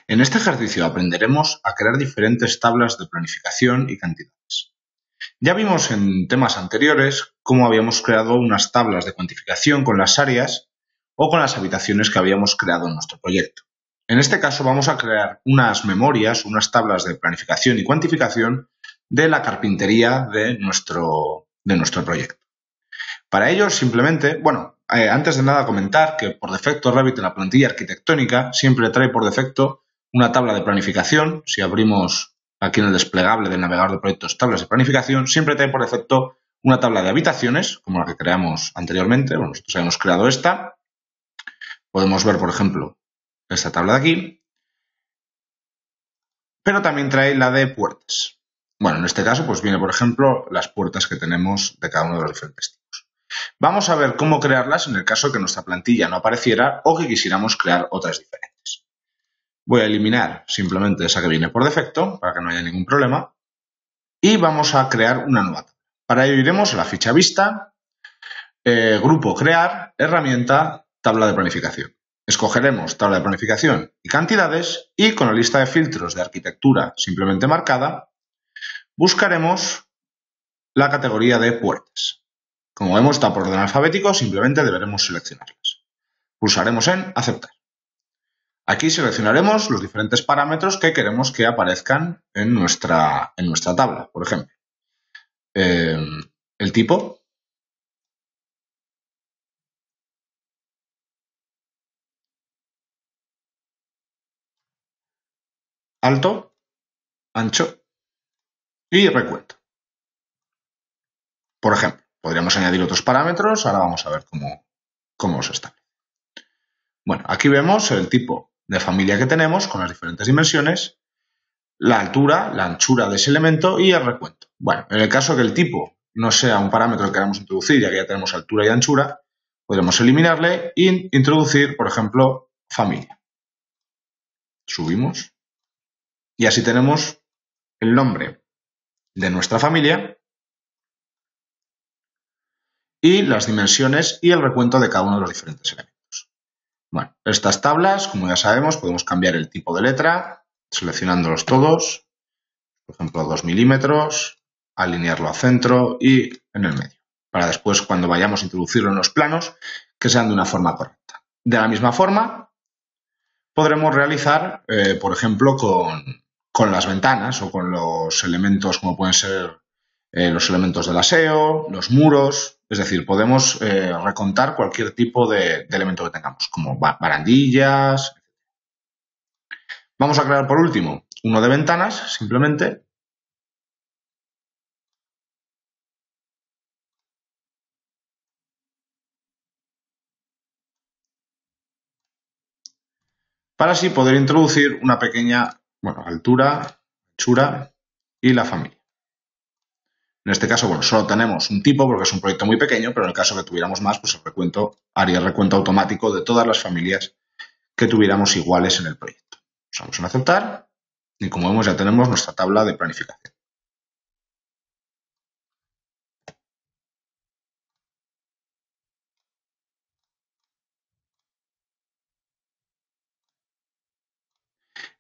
En este ejercicio aprenderemos a crear diferentes tablas de planificación y cantidades. Ya vimos en temas anteriores cómo habíamos creado unas tablas de cuantificación con las áreas o con las habitaciones que habíamos creado en nuestro proyecto. En este caso vamos a crear unas memorias, unas tablas de planificación y cuantificación de la carpintería de nuestro proyecto. Para ello, simplemente, antes de nada comentar que por defecto Revit en la plantilla arquitectónica siempre trae por defecto una tabla de planificación. Si abrimos aquí en el desplegable del navegador de proyectos tablas de planificación, siempre trae por defecto una tabla de habitaciones, como la que creamos anteriormente. Bueno, nosotros habíamos creado esta. Podemos ver, por ejemplo, esta tabla de aquí. Pero también trae la de puertas. Bueno, en este caso, pues viene, por ejemplo, las puertas que tenemos de cada uno de los diferentes tipos. Vamos a ver cómo crearlas en el caso de que nuestra plantilla no apareciera o que quisiéramos crear otras diferentes. Voy a eliminar simplemente esa que viene por defecto para que no haya ningún problema y vamos a crear una nueva tabla. Para ello iremos a la ficha vista, grupo crear, herramienta, tabla de planificación. Escogeremos tabla de planificación y cantidades y con la lista de filtros de arquitectura simplemente marcada, buscaremos la categoría de puertas. Como vemos, está por orden alfabético, simplemente deberemos seleccionarlas. Pulsaremos en aceptar. Aquí seleccionaremos los diferentes parámetros que queremos que aparezcan en nuestra tabla. Por ejemplo, el tipo, alto, ancho y recuento. Por ejemplo, podríamos añadir otros parámetros. Ahora vamos a ver cómo los establece. Bueno, aquí vemos el tipo de familia que tenemos con las diferentes dimensiones, la altura, la anchura de ese elemento y el recuento. Bueno, en el caso que el tipo no sea un parámetro que queramos introducir, ya que ya tenemos altura y anchura, podremos eliminarle e introducir, por ejemplo, familia. Subimos y así tenemos el nombre de nuestra familia y las dimensiones y el recuento de cada uno de los diferentes elementos. Bueno, estas tablas, como ya sabemos, podemos cambiar el tipo de letra, seleccionándolos todos, por ejemplo 2 milímetros, alinearlo a centro y en el medio, para después cuando vayamos a introducirlo en los planos, que sean de una forma correcta. De la misma forma, podremos realizar, por ejemplo, con las ventanas o con los elementos como pueden ser los elementos del aseo, los muros, es decir, podemos recontar cualquier tipo de elemento que tengamos, como barandillas. Vamos a crear por último uno de ventanas, simplemente. Para así poder introducir una pequeña altura, anchura y la familia. En este caso, solo tenemos un tipo porque es un proyecto muy pequeño, pero en el caso que tuviéramos más, pues el recuento haría el recuento automático de todas las familias que tuviéramos iguales en el proyecto. Pulsamos en aceptar y como vemos ya tenemos nuestra tabla de planificación.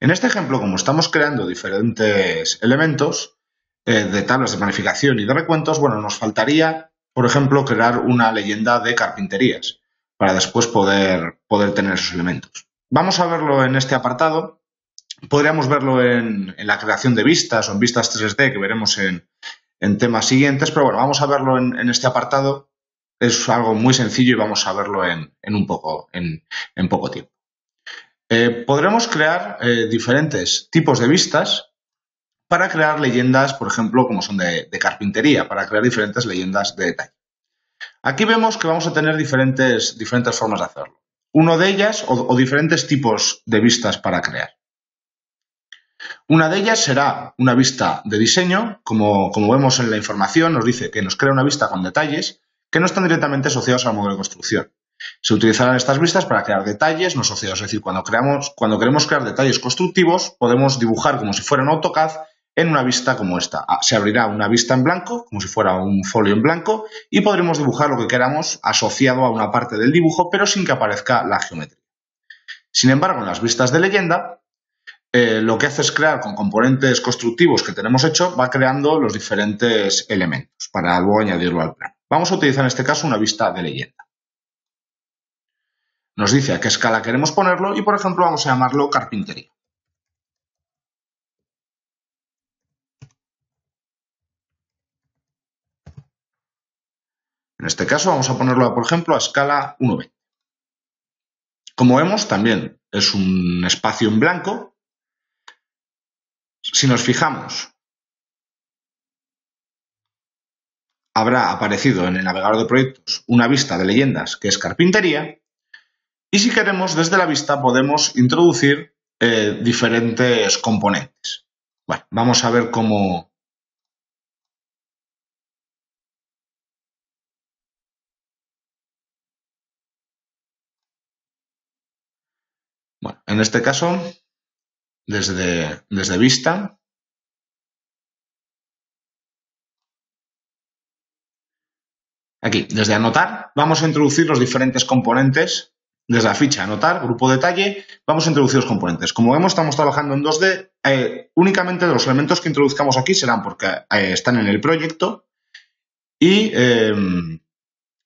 En este ejemplo, como estamos creando diferentes elementos de tablas de planificación y de recuentos, nos faltaría, por ejemplo, crear una leyenda de carpinterías para después poder tener esos elementos. Vamos a verlo en este apartado. Podríamos verlo en la creación de vistas o en vistas 3D que veremos en temas siguientes, pero vamos a verlo en este apartado. Es algo muy sencillo y vamos a verlo en poco tiempo. Podremos crear diferentes tipos de vistas para crear leyendas, por ejemplo, como son de carpintería, para crear diferentes leyendas de detalle. Aquí vemos que vamos a tener diferentes formas de hacerlo. Uno de ellas, o diferentes tipos de vistas para crear. Una de ellas será una vista de diseño, como vemos en la información, nos dice que nos crea una vista con detalles que no están directamente asociados al modelo de construcción. Se utilizarán estas vistas para crear detalles no asociados, es decir, cuando queremos crear detalles constructivos, podemos dibujar como si fuera un AutoCAD en una vista como esta. Se abrirá una vista en blanco, como si fuera un folio en blanco, y podremos dibujar lo que queramos asociado a una parte del dibujo, pero sin que aparezca la geometría. Sin embargo, en las vistas de leyenda, lo que hace es crear con componentes constructivos que tenemos hecho, va creando los diferentes elementos para luego añadirlo al plano. Vamos a utilizar en este caso una vista de leyenda. Nos dice a qué escala queremos ponerlo y, por ejemplo, vamos a llamarlo carpintería. En este caso vamos a ponerlo, por ejemplo, a escala 1:20. Como vemos, también es un espacio en blanco. Si nos fijamos, habrá aparecido en el navegador de proyectos una vista de leyendas que es carpintería. Y si queremos, desde la vista podemos introducir diferentes componentes. Bueno, vamos a ver cómo... Bueno, en este caso, desde vista, aquí, desde anotar, vamos a introducir los diferentes componentes. Desde la ficha anotar, grupo detalle, vamos a introducir los componentes. Como vemos, estamos trabajando en 2D. Únicamente los elementos que introduzcamos aquí serán porque están en el proyecto y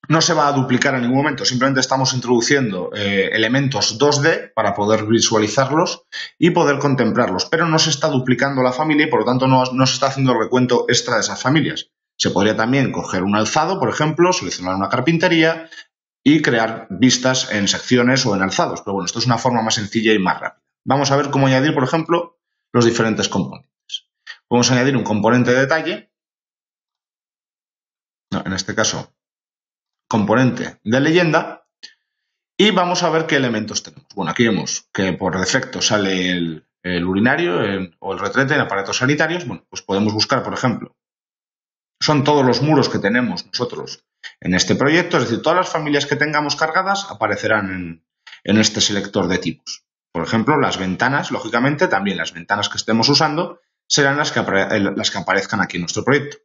no se va a duplicar en ningún momento. Simplemente estamos introduciendo elementos 2D para poder visualizarlos y poder contemplarlos. Pero no se está duplicando la familia y, por lo tanto, no se está haciendo el recuento extra de esas familias. Se podría también coger un alzado, por ejemplo, seleccionar una carpintería y crear vistas en secciones o en alzados. Pero bueno, esto es una forma más sencilla y más rápida. Vamos a ver cómo añadir, por ejemplo, los diferentes componentes. Podemos añadir un componente de detalle. No, en este caso, componente de leyenda. Y vamos a ver qué elementos tenemos. Bueno, aquí vemos que por defecto sale el urinario o el retrete en aparatos sanitarios. Bueno, pues podemos buscar, por ejemplo, son todos los muros que tenemos nosotros en este proyecto, es decir, todas las familias que tengamos cargadas aparecerán en este selector de tipos. Por ejemplo, las ventanas, lógicamente, también las ventanas que estemos usando serán las que aparezcan aquí en nuestro proyecto.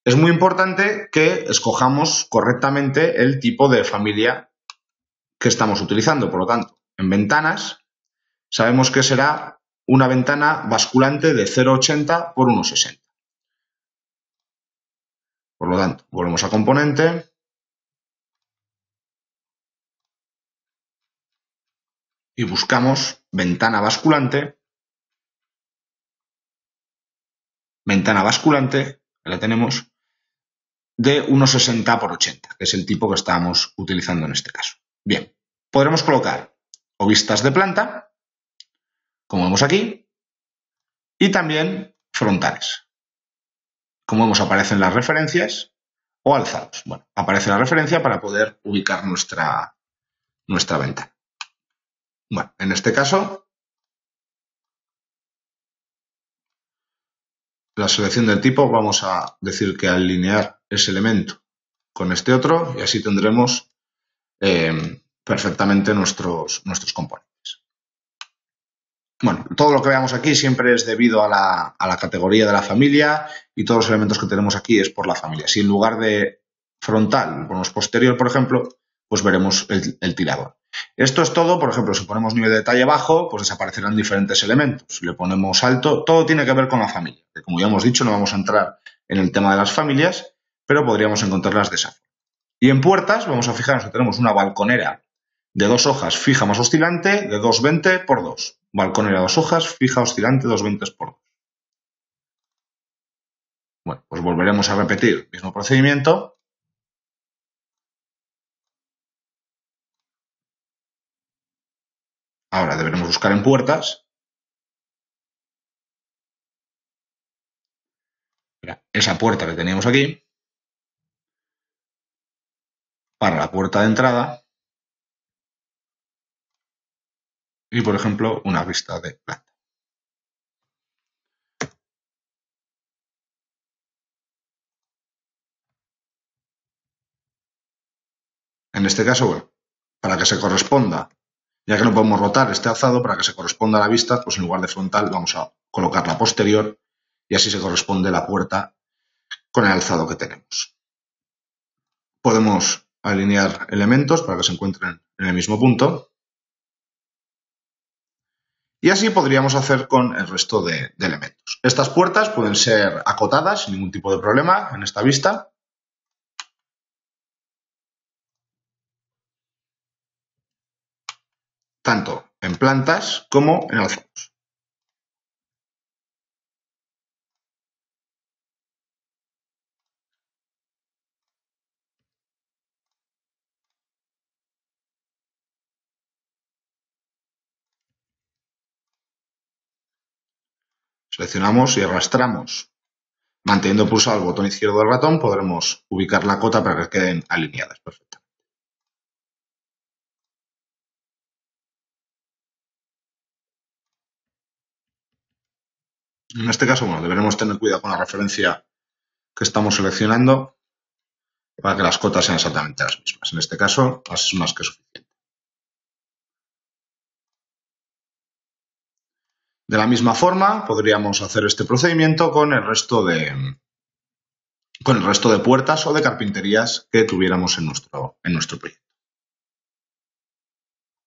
Es muy importante que escojamos correctamente el tipo de familia que estamos utilizando. Por lo tanto, en ventanas sabemos que será una ventana basculante de 0,80 por 1,60. Por lo tanto, volvemos a componente. Y buscamos ventana basculante. Ventana basculante, la tenemos, de 1,60 por 80, que es el tipo que estábamos utilizando en este caso. Bien, podremos colocar o vistas de planta, como vemos aquí, y también frontales. Como vemos, aparecen las referencias o alzados. Bueno, aparece la referencia para poder ubicar nuestra ventana. Bueno, en este caso, la selección del tipo, vamos a decir que alinear ese elemento con este otro y así tendremos perfectamente nuestros componentes. Bueno, todo lo que veamos aquí siempre es debido a la categoría de la familia y todos los elementos que tenemos aquí es por la familia. Si en lugar de frontal ponemos posterior, por ejemplo, pues veremos el tirador. Esto es todo. Por ejemplo, si ponemos nivel de detalle bajo, pues desaparecerán diferentes elementos. Si le ponemos alto, todo tiene que ver con la familia. Que como ya hemos dicho, no vamos a entrar en el tema de las familias, pero podríamos encontrarlas de esa forma. Y en puertas, vamos a fijarnos que tenemos una balconera de 2 hojas fija más oscilante de 2,20 por 2. Balconera 2 hojas, fija oscilante 2,20 por 2. Bueno, pues volveremos a repetir el mismo procedimiento. Ahora deberemos buscar en puertas. Mira, esa puerta que teníamos aquí. Para la puerta de entrada. Y, por ejemplo, una vista de planta. En este caso, bueno, para que se corresponda, ya que no podemos rotar este alzado, para que se corresponda a la vista, pues en lugar de frontal vamos a colocar la posterior y así se corresponde la puerta con el alzado que tenemos. Podemos alinear elementos para que se encuentren en el mismo punto. Y así podríamos hacer con el resto de elementos. Estas puertas pueden ser acotadas sin ningún tipo de problema en esta vista. Tanto en plantas como en alzados. Seleccionamos y arrastramos. Manteniendo pulsado el botón izquierdo del ratón podremos ubicar la cota para que queden alineadas perfectamente. En este caso, bueno, deberemos tener cuidado con la referencia que estamos seleccionando para que las cotas sean exactamente las mismas. En este caso, es más que suficiente. De la misma forma, podríamos hacer este procedimiento con el resto de puertas o de carpinterías que tuviéramos en nuestro proyecto.